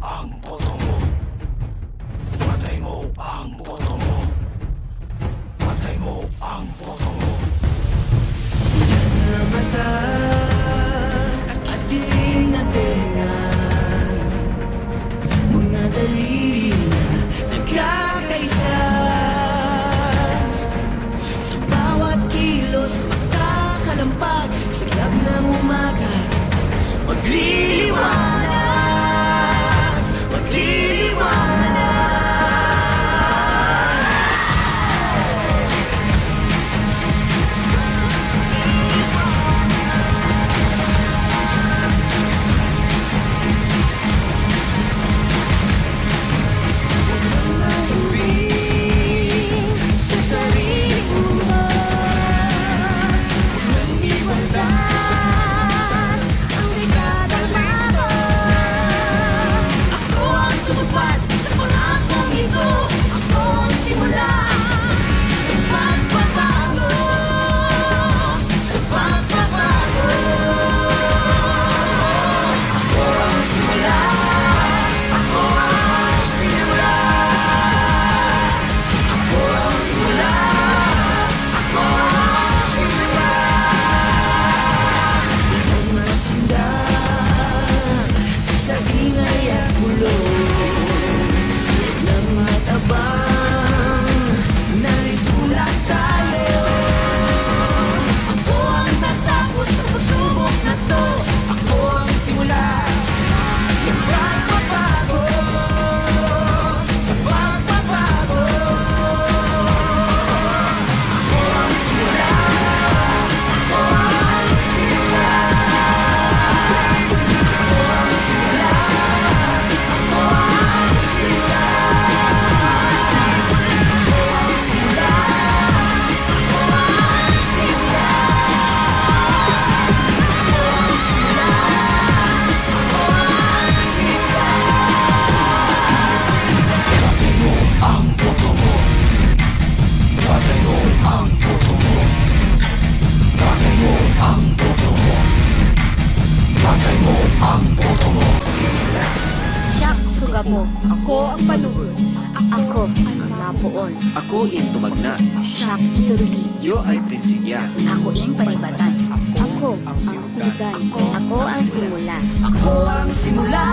ang boto mo. Patay mo ang boto mo. Patay mo ang boto mo. Na mata at gising na tenga, mga daliri na nagkakaisa. Sa bawat kilos magkakalampag, siglap ng umaga magliliwanag, magliliwanag. Sa sariling buhay, nang iwalas ang isang ako ang tutupad sa pangakong ito. Ako ang simula ng pagbabago, sa pagbabago. Ako ang simula, ako ang simula. Ako ang simula, ako ang simula. Ang masindak sa ingay at bulong ng matabang nalitulak tayo. Ako ang tatapos sa pagsubok na to. Ako ang simula ng pagbabago, sa pagbabago. Ako ang simula, ako ang simula. Ako ang simula, ako ang simula. Ako ang simula, ako ang simula. Ako ang simula, ako ang simula. Patay mo ang boto mo. Patay mo ang boto mo. Patay mo ang boto mo. Patay mo ang boto mo. Siyak sugabo, ako ang panugod. Ako ang napuon. Ako in tumagna. Siyak turugi. Yo ay prinsipya. Ako in panibatan. Ako ang hulugan. Ako ang simula. Ako ang simula